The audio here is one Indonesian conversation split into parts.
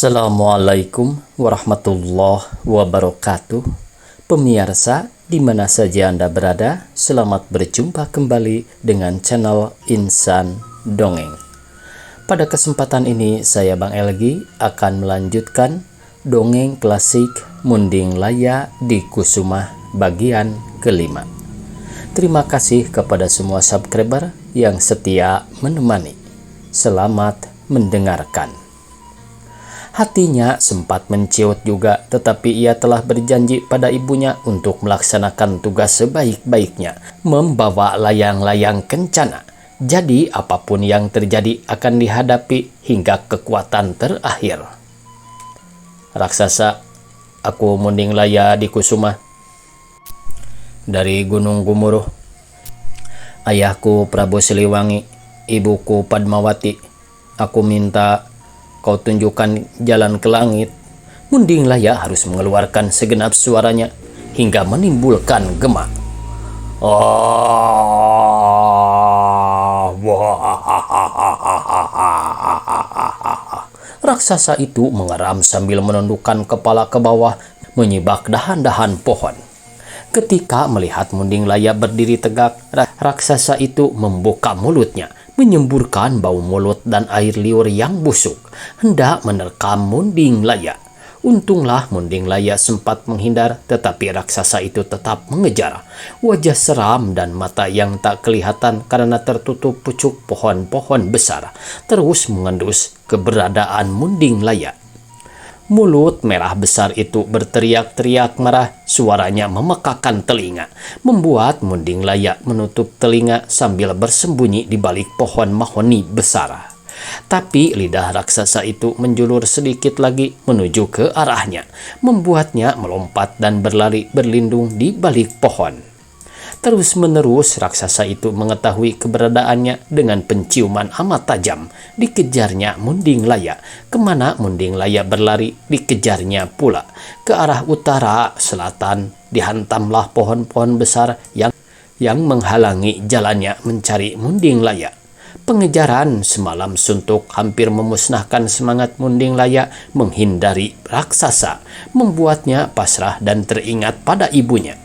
Assalamualaikum warahmatullahi wabarakatuh. Pemirsa, di mana saja Anda berada, selamat berjumpa kembali dengan channel Insan Dongeng. Pada kesempatan ini, saya Bang Elgi akan melanjutkan dongeng klasik Munding Laya di Kusuma bagian kelima. Terima kasih kepada semua subscriber yang setia menemani. Selamat mendengarkan. Hatinya sempat menciut juga, tetapi ia telah berjanji pada ibunya untuk melaksanakan tugas sebaik-baiknya, membawa layang-layang kencana. Jadi apapun yang terjadi akan dihadapi hingga kekuatan terakhir. Raksasa, aku Munding Laya di Kusuma. Dari Gunung Gumuruh. Ayahku Prabu Siliwangi, ibuku Padmawati. Aku minta kau tunjukkan jalan ke langit. Munding Laya harus mengeluarkan segenap suaranya hingga menimbulkan gema. Raksasa itu mengeram sambil menundukkan kepala ke bawah, menyibak dahan-dahan pohon. Ketika melihat Munding Laya berdiri tegak, raksasa itu membuka mulutnya, menyemburkan bau mulut dan air liur yang busuk, hendak menerkam Munding Laya. Untunglah Munding Laya sempat menghindar, tetapi raksasa itu tetap mengejar. Wajah seram dan mata yang tak kelihatan karena tertutup pucuk pohon-pohon besar terus mengendus keberadaan Munding Laya. Mulut merah besar itu berteriak-teriak marah, suaranya memekakan telinga, membuat Munding Laya menutup telinga sambil bersembunyi di balik pohon mahoni besar. Tapi lidah raksasa itu menjulur sedikit lagi menuju ke arahnya, membuatnya melompat dan berlari berlindung di balik pohon. Terus-menerus raksasa itu mengetahui keberadaannya dengan penciuman amat tajam. Dikejarnya Munding Laya. Kemana Munding Laya berlari, dikejarnya pula. Ke arah utara, selatan, dihantamlah pohon-pohon besar yang menghalangi jalannya mencari Munding Laya. Pengejaran semalam suntuk hampir memusnahkan semangat Munding Laya menghindari raksasa, membuatnya pasrah dan teringat pada ibunya.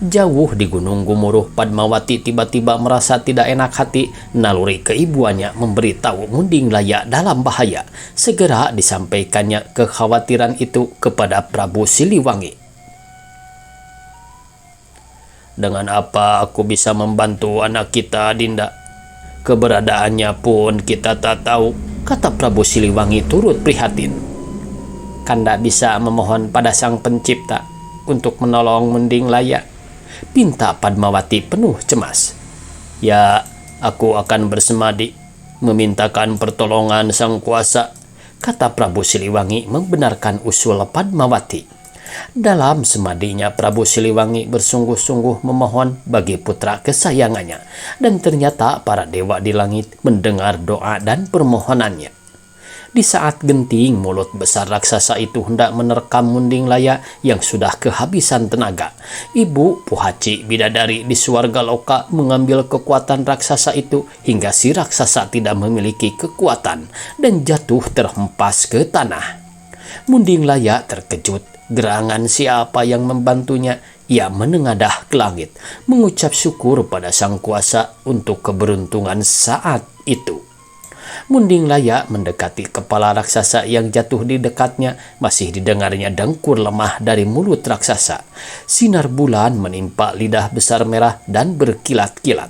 Jauh di Gunung Gumuruh, Padmawati tiba-tiba merasa tidak enak hati. Naluri keibuannya memberitahu Munding Laya dalam bahaya. Segera disampaikannya kekhawatiran itu kepada Prabu Siliwangi. Dengan apa aku bisa membantu anak kita, Dinda? Keberadaannya pun kita tak tahu, kata Prabu Siliwangi turut prihatin. Kanda bisa memohon pada Sang Pencipta untuk menolong Munding Laya, pinta Padmawati penuh cemas. Ya, aku akan bersemadi memintakan pertolongan Sang Kuasa, kata Prabu Siliwangi membenarkan usul Padmawati. Dalam semadinya Prabu Siliwangi bersungguh-sungguh memohon bagi putra kesayangannya, dan ternyata para dewa di langit mendengar doa dan permohonannya. Di saat genting mulut besar raksasa itu hendak menerkam Munding Laya yang sudah kehabisan tenaga, Ibu Puhaci Bidadari di Swarga Loka mengambil kekuatan raksasa itu hingga si raksasa tidak memiliki kekuatan dan jatuh terhempas ke tanah. Munding Laya terkejut, gerangan siapa yang membantunya. Ia menengadah ke langit, mengucap syukur pada Sang Kuasa untuk keberuntungan saat itu. Munding Laya mendekati kepala raksasa yang jatuh di dekatnya. Masih didengarnya dengkur lemah dari mulut raksasa. Sinar bulan menimpa lidah besar merah dan berkilat-kilat.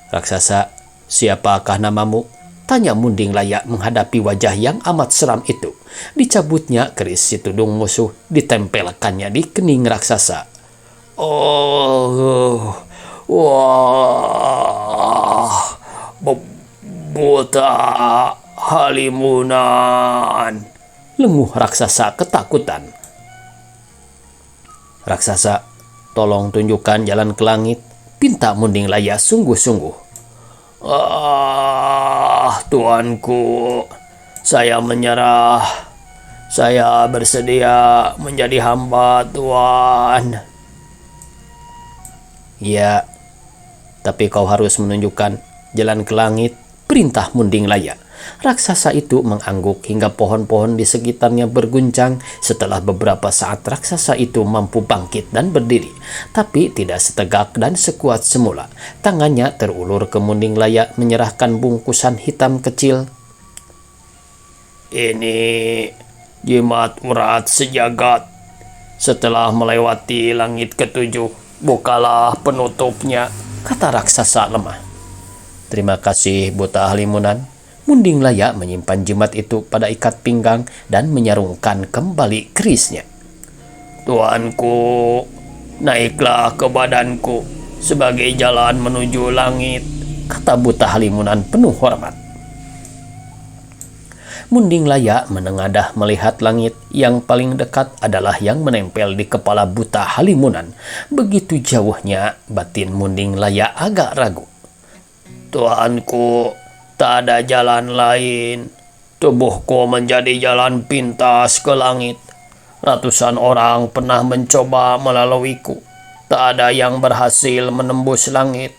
Raksasa, siapakah namamu? Tanya Munding Laya menghadapi wajah yang amat seram itu. Dicabutnya keris si tudung musuh, ditempelkannya di kening raksasa. Buta Halimunan, lenguh raksasa ketakutan. Raksasa, tolong tunjukkan jalan ke langit, pinta Munding Laya sungguh-sungguh. Tuanku, saya menyerah. Saya bersedia menjadi hamba Tuan. Ya, tapi kau harus menunjukkan jalan ke langit, perintah Munding Laya. Raksasa itu mengangguk hingga pohon-pohon di sekitarnya berguncang. Setelah beberapa saat raksasa itu mampu bangkit dan berdiri, tapi tidak setegak dan sekuat semula. Tangannya terulur ke Munding Laya menyerahkan bungkusan hitam kecil. Ini jimat urat sejagat. Setelah melewati langit ketujuh, bukalah penutupnya, kata raksasa lemah. Terima kasih, Buta Halimunan. Munding Laya menyimpan jimat itu pada ikat pinggang dan menyarungkan kembali kerisnya. Tuanku, naiklah ke badanku sebagai jalan menuju langit, kata Buta Halimunan penuh hormat. Munding Laya menengadah melihat langit. Yang paling dekat adalah yang menempel di kepala Buta Halimunan. Begitu jauhnya, batin Munding Laya agak ragu. Tuanku, tak ada jalan lain. Tubuhku menjadi jalan pintas ke langit. Ratusan orang pernah mencoba melaluiku. Tak ada yang berhasil menembus langit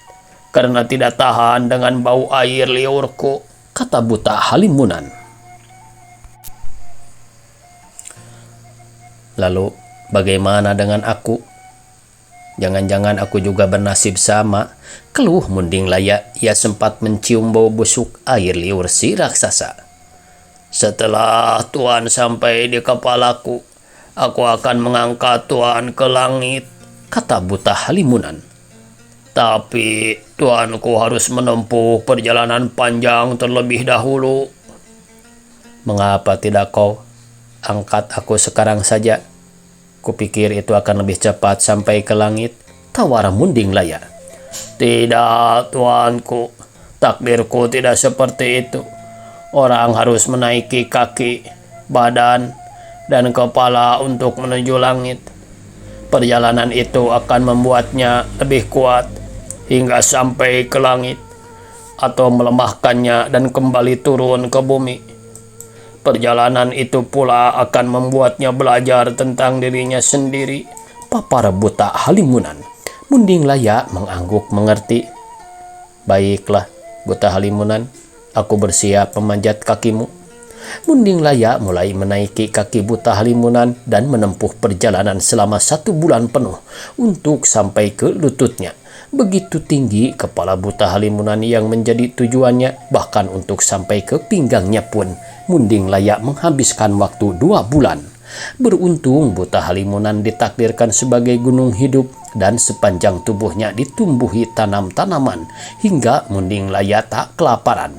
karena tidak tahan dengan bau air liurku, kata Buta Halimunan. Lalu, bagaimana dengan aku? Jangan-jangan aku juga bernasib sama, keluh Munding Laya. Ia sempat mencium bau busuk air liur si raksasa. Setelah Tuan sampai di kepalaku, aku akan mengangkat Tuan ke langit, kata Buta Halimunan. Tapi Tuanku harus menempuh perjalanan panjang terlebih dahulu. Mengapa tidak kau angkat aku sekarang saja? Kupikir itu akan lebih cepat sampai ke langit, tawar Munding Laya. Tidak, tuanku. Takdirku tidak seperti itu. Orang harus menaiki kaki, badan, dan kepala untuk menuju langit. Perjalanan itu akan membuatnya lebih kuat hingga sampai ke langit, atau melemahkannya dan kembali turun ke bumi. Perjalanan itu pula akan membuatnya belajar tentang dirinya sendiri, papar Buta Halimunan. Munding Laya mengangguk mengerti. Baiklah, Buta Halimunan, aku bersiap memanjat kakimu. Munding Laya mulai menaiki kaki Buta Halimunan dan menempuh perjalanan selama 1 bulan penuh untuk sampai ke lututnya. Begitu tinggi kepala Buta Halimunan yang menjadi tujuannya, bahkan untuk sampai ke pinggangnya pun Munding Laya menghabiskan waktu 2 bulan. Beruntung Buta Halimunan ditakdirkan sebagai gunung hidup dan sepanjang tubuhnya ditumbuhi tanam-tanaman hingga Munding Laya tak kelaparan.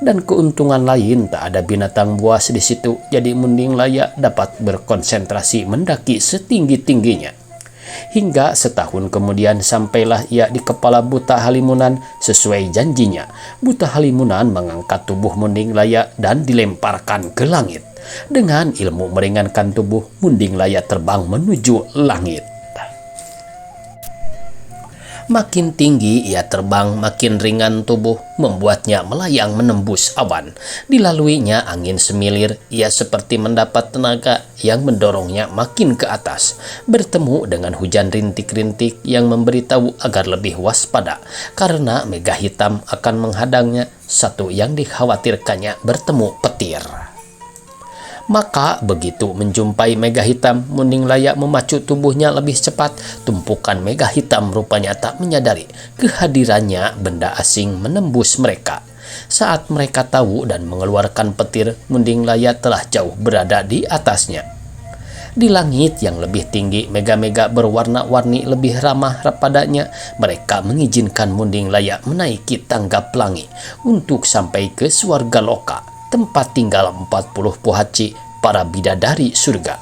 Dan keuntungan lain, tak ada binatang buas di situ, jadi Munding Laya dapat berkonsentrasi mendaki setinggi-tingginya. Hingga setahun kemudian sampailah ia di kepala Buta Halimunan. Sesuai janjinya, Buta Halimunan mengangkat tubuh Munding Laya dan dilemparkan ke langit. Dengan ilmu meringankan tubuh, Munding Laya terbang menuju langit. Makin tinggi ia terbang, makin ringan tubuh, membuatnya melayang menembus awan. Dilaluinya angin semilir, ia seperti mendapat tenaga yang mendorongnya makin ke atas. Bertemu dengan hujan rintik-rintik yang memberitahu agar lebih waspada, karena mega hitam akan menghadangnya. Satu yang dikhawatirkannya bertemu petir. Maka begitu menjumpai mega hitam, Munding Laya memacu tubuhnya lebih cepat. Tumpukan mega hitam rupanya tak menyadari kehadirannya benda asing menembus mereka. Saat mereka tahu dan mengeluarkan petir, Munding Laya telah jauh berada di atasnya. Di langit yang lebih tinggi, mega-mega berwarna-warni lebih ramah padanya. Mereka mengizinkan Munding Laya menaiki tangga pelangi untuk sampai ke Swarga Loka, tempat tinggal 40 Pohaci, para bidadari surga.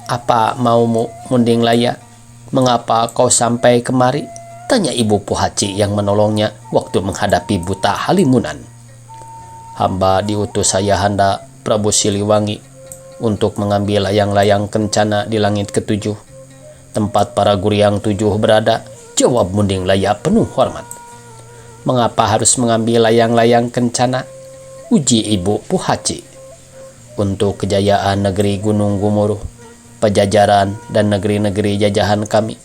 Apa maumu, Munding Laya? Mengapa kau sampai kemari? Tanya ibu Pohaci yang menolongnya waktu menghadapi Buta Halimunan. Hamba diutus Ayahanda Prabu Siliwangi untuk mengambil layang-layang kencana di langit ketujuh, tempat para Guryang 7 berada, jawab Munding Laya penuh hormat. Mengapa harus mengambil layang-layang kencana? Uji ibu Pohaci. Untuk kejayaan negeri Gunung Gumuruh, Pajajaran, dan negeri-negeri jajahan kami.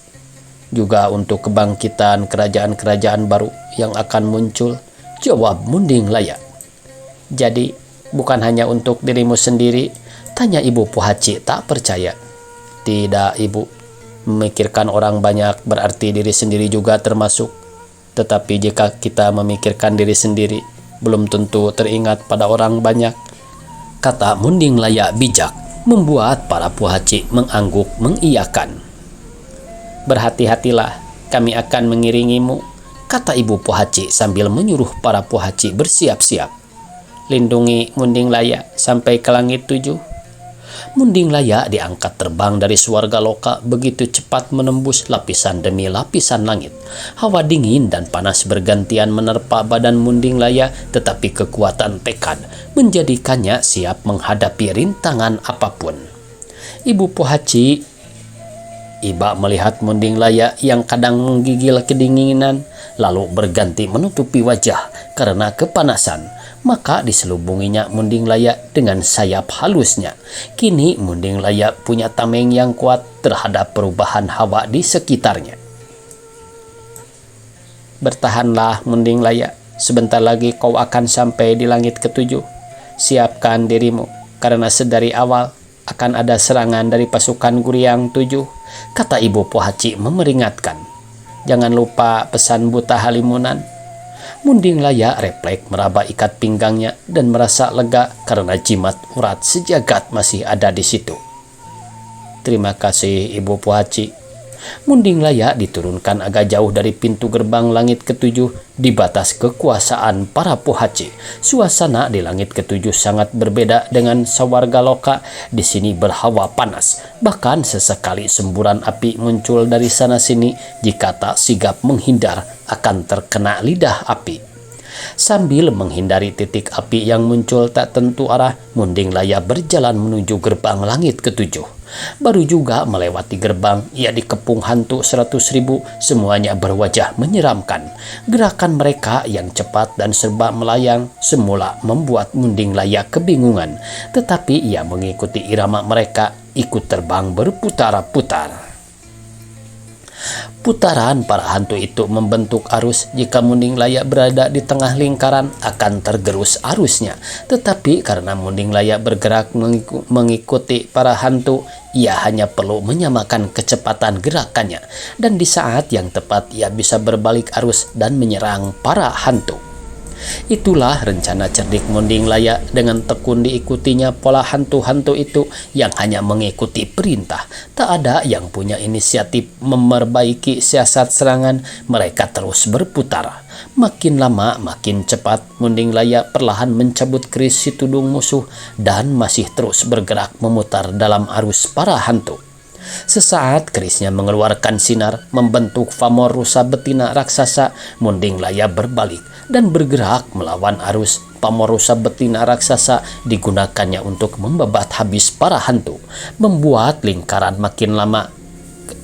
Juga untuk kebangkitan kerajaan-kerajaan baru yang akan muncul jawab Munding Laya. Jadi bukan hanya untuk dirimu sendiri? Tanya Ibu Pohaci tak percaya. Tidak Ibu, memikirkan orang banyak berarti diri sendiri juga termasuk. Tetapi jika kita memikirkan diri sendiri, belum tentu teringat pada orang banyak, kata Munding Laya bijak, membuat para Pohaci mengangguk mengiyakan. Berhati-hatilah, kami akan mengiringimu, kata Ibu Pohaci sambil menyuruh para Pohaci bersiap-siap. Lindungi Munding Laya sampai ke langit 7. Munding Laya diangkat terbang dari Swarga Loka begitu cepat menembus lapisan demi lapisan langit. Hawa dingin dan panas bergantian menerpa badan Munding Laya, tetapi kekuatan tekad menjadikannya siap menghadapi rintangan apapun. Ibu Pohaci iba melihat Munding Laya yang kadang menggigil kedinginan, lalu berganti menutupi wajah karena kepanasan. Maka diselubunginya Munding Laya dengan sayap halusnya. Kini Munding Laya punya tameng yang kuat terhadap perubahan hawa di sekitarnya. Bertahanlah Munding Laya, sebentar lagi kau akan sampai di langit ke-7. Siapkan dirimu, karena sedari awal akan ada serangan dari pasukan Guryang 7, kata Ibu Pohaci memeringatkan. Jangan lupa pesan Buta Halimunan. Munding Laya refleks meraba ikat pinggangnya dan merasa lega karena jimat urat sejagat masih ada di situ. Terima kasih Ibu Pohaci. Munding Laya diturunkan agak jauh dari pintu gerbang langit ke-7 di batas kekuasaan para Pohaci. Suasana di langit ke-7 sangat berbeda dengan Swarga Loka. Di sini berhawa panas, bahkan sesekali semburan api muncul dari sana-sini. Jika tak sigap menghindar, akan terkena lidah api. Sambil menghindari titik api yang muncul tak tentu arah, Munding Laya berjalan menuju gerbang langit ke-7. Baru juga melewati gerbang, ia dikepung hantu 100.000. Semuanya berwajah menyeramkan. Gerakan mereka yang cepat dan serba melayang semula membuat Munding Laya kebingungan. Tetapi ia mengikuti irama mereka, ikut terbang berputar-putar. Putaran para hantu itu membentuk arus. Jika Munding Laya berada di tengah lingkaran, akan tergerus arusnya. Tetapi karena Munding Laya bergerak mengikuti para hantu, ia hanya perlu menyamakan kecepatan gerakannya. Dan di saat yang tepat, ia bisa berbalik arus dan menyerang para hantu. Itulah rencana cerdik Munding Laya. Dengan tekun diikutinya pola hantu-hantu itu yang hanya mengikuti perintah. Tak ada yang punya inisiatif memperbaiki siasat serangan. Mereka terus berputar. Makin lama makin cepat Munding Laya perlahan mencabut keris si tudung musuh dan masih terus bergerak memutar dalam arus para hantu. Sesaat kerisnya mengeluarkan sinar membentuk famor rusa betina raksasa. Munding Laya berbalik dan bergerak melawan arus. Pamor rusa betina raksasa digunakannya untuk membabat habis para hantu, membuat lingkaran makin lama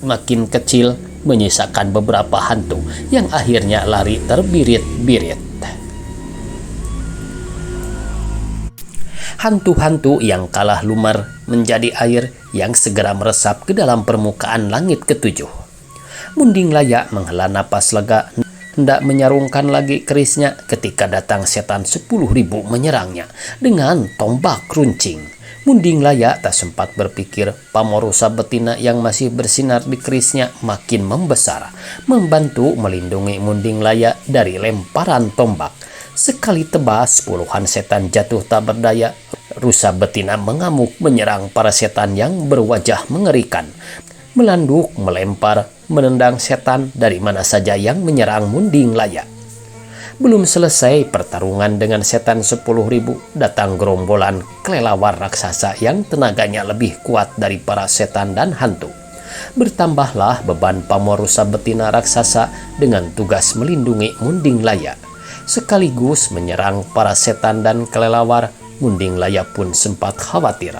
makin kecil, menyisakan beberapa hantu yang akhirnya lari terbirit-birit. Hantu-hantu yang kalah lumar menjadi air yang segera meresap ke dalam permukaan langit ke-7. Munding Laya menghela napas lega, hendak menyarungkan lagi kerisnya ketika datang setan 10.000 menyerangnya dengan tombak runcing. Munding Laya tak sempat berpikir. Pamor rusa betina yang masih bersinar di kerisnya makin membesar, membantu melindungi Munding Laya dari lemparan tombak. Sekali tebas, puluhan setan jatuh tak berdaya. Rusa betina mengamuk menyerang para setan yang berwajah mengerikan. Melanduk, melempar, menendang setan dari mana saja yang menyerang Munding Laya. Belum selesai pertarungan dengan setan 10.000, datang gerombolan kelelawar raksasa yang tenaganya lebih kuat dari para setan dan hantu. Bertambahlah beban pamor rusa betina raksasa dengan tugas melindungi Munding Laya. Sekaligus menyerang para setan dan kelelawar, Munding Laya pun sempat khawatir.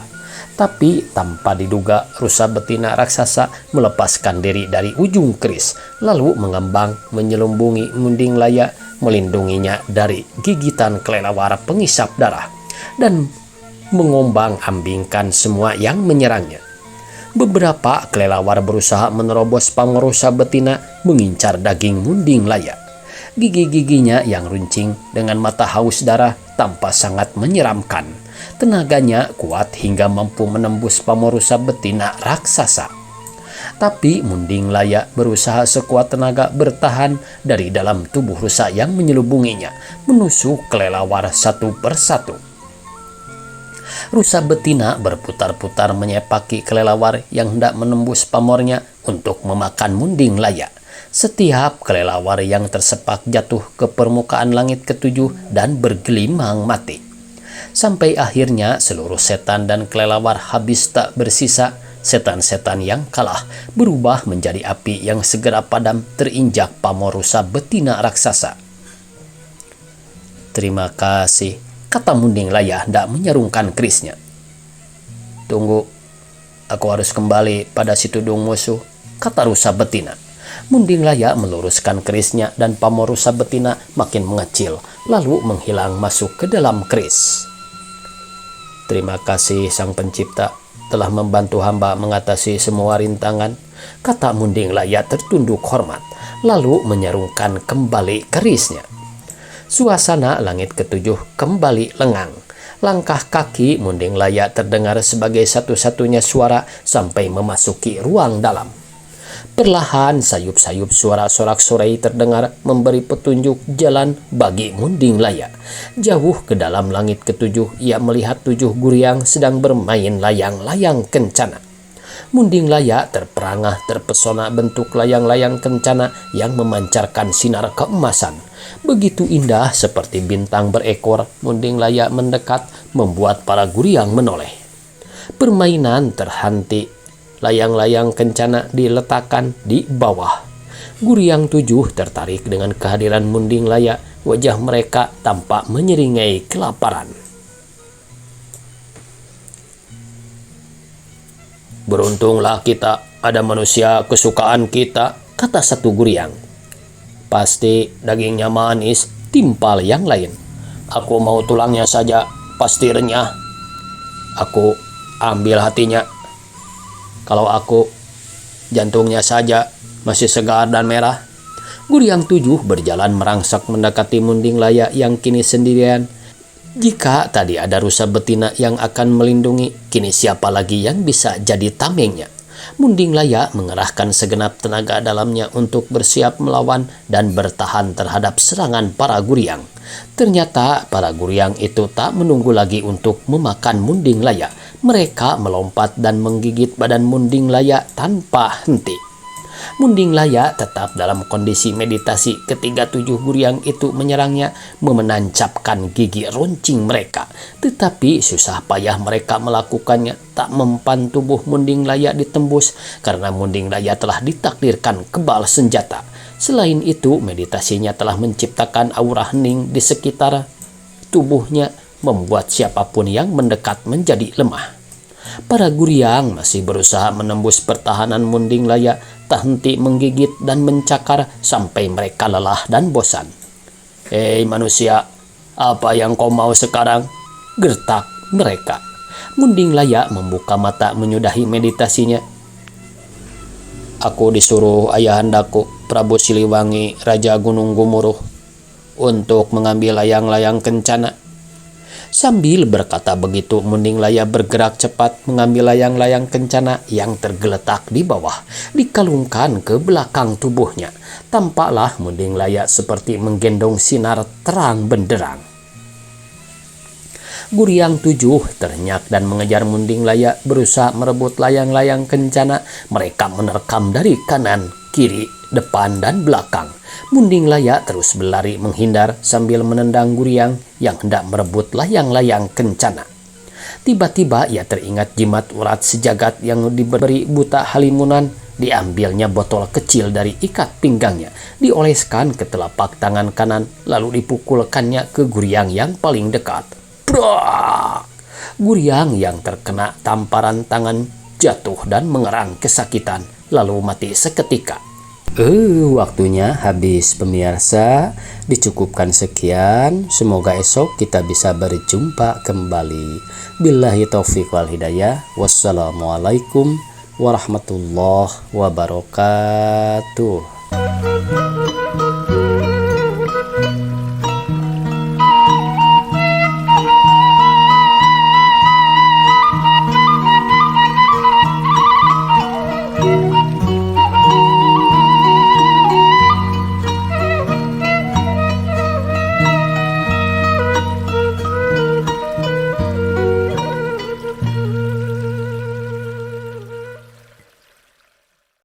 Tapi tanpa diduga, rusa betina raksasa melepaskan diri dari ujung keris, lalu mengembang menyelubungi Munding Laya, melindunginya dari gigitan kelelawar pengisap darah, dan mengombang-ambingkan semua yang menyerangnya. Beberapa kelelawar berusaha menerobos pamor rusa betina mengincar daging Munding Laya. Gigi-giginya yang runcing dengan mata haus darah tampak sangat menyeramkan. Tenaganya kuat hingga mampu menembus pamor rusa betina raksasa. Tapi Munding Laya berusaha sekuat tenaga bertahan dari dalam tubuh rusa yang menyelubunginya, menusuk kelelawar satu persatu. Rusa betina berputar-putar menyepaki kelelawar yang hendak menembus pamornya untuk memakan Munding Laya. Setiap kelelawar yang tersepak jatuh ke permukaan langit ketujuh dan bergelimang mati. Sampai akhirnya seluruh setan dan kelelawar habis tak bersisa. Setan-setan yang kalah berubah menjadi api yang segera padam terinjak pamor rusa betina raksasa. "Terima kasih," kata Munding Laya hendak menyerungkan kerisnya. "Tunggu, aku harus kembali pada si tudung musuh," kata rusa betina. Munding Laya meluruskan kerisnya dan pamor rusa betina makin mengecil, lalu menghilang masuk ke dalam keris. "Terima kasih Sang Pencipta telah membantu hamba mengatasi semua rintangan," kata Munding Laya tertunduk hormat, lalu menyerungkan kembali kerisnya. Suasana langit ketujuh kembali lengang. Langkah kaki Munding Laya terdengar sebagai satu-satunya suara sampai memasuki ruang dalam. Perlahan sayup-sayup suara sorak-sorai terdengar memberi petunjuk jalan bagi Munding Laya. Jauh ke dalam langit ketujuh ia melihat 7 guriang sedang bermain layang-layang kencana. Munding Laya terperangah terpesona bentuk layang-layang kencana yang memancarkan sinar keemasan. Begitu indah seperti bintang berekor, Munding Laya mendekat membuat para guriang menoleh. Permainan terhenti. Layang-layang kencana diletakkan di bawah. Guriang 7 tertarik dengan kehadiran Munding Laya. Wajah mereka tampak menyeringai kelaparan. "Beruntunglah kita, ada manusia kesukaan kita," kata satu guriang. "Pasti dagingnya manis," timpal yang lain. "Aku mau tulangnya saja, pasti renyah." "Aku ambil hatinya." "Kalau aku, jantungnya saja masih segar dan merah." Guriang 7 berjalan merangsak mendekati Munding Laya yang kini sendirian. Jika tadi ada rusa betina yang akan melindungi, kini siapa lagi yang bisa jadi tamengnya? Munding Laya mengerahkan segenap tenaga dalamnya untuk bersiap melawan dan bertahan terhadap serangan para guriang. Ternyata para guriang itu tak menunggu lagi untuk memakan Munding Laya. Mereka melompat dan menggigit badan Munding Laya tanpa henti. Munding Laya tetap dalam kondisi meditasi ketika 7 guriang itu menyerangnya, menancapkan gigi runcing mereka. Tetapi susah payah mereka melakukannya, tak mempan tubuh Munding Laya ditembus karena Munding Laya telah ditakdirkan kebal senjata. Selain itu, meditasinya telah menciptakan aura hening di sekitar tubuhnya, membuat siapapun yang mendekat menjadi lemah. Para guriang masih berusaha menembus pertahanan Munding Laya, tak henti menggigit dan mencakar sampai mereka lelah dan bosan. "Hei manusia, apa yang kau mau sekarang?" gertak mereka. Munding Laya membuka mata menyudahi meditasinya. "Aku disuruh ayahandaku, Prabu Siliwangi, Raja Gunung Gumuruh, untuk mengambil layang-layang kencana." Sambil berkata begitu, Munding Laya bergerak cepat mengambil layang-layang kencana yang tergeletak di bawah, dikalungkan ke belakang tubuhnya. Tampaklah Munding Laya seperti menggendong sinar terang benderang. Guriang 7 ternyak dan mengejar Munding Laya, berusaha merebut layang-layang kencana. Mereka menerkam dari kanan, kiri, depan, dan belakang. Munding Laya terus berlari menghindar sambil menendang guriang yang hendak merebut layang-layang kencana. Tiba-tiba ia teringat jimat urat sejagat yang diberi buta halimunan. Diambilnya botol kecil dari ikat pinggangnya, dioleskan ke telapak tangan kanan, lalu dipukulkannya ke guriang yang paling dekat. Brak! Guriang yang terkena tamparan tangan jatuh dan mengerang kesakitan, lalu mati seketika. Waktunya habis pemirsa, dicukupkan sekian. Semoga esok kita bisa berjumpa kembali. Billahi taufiq wal hidayah. Wassalamualaikum warahmatullahi wabarakatuh.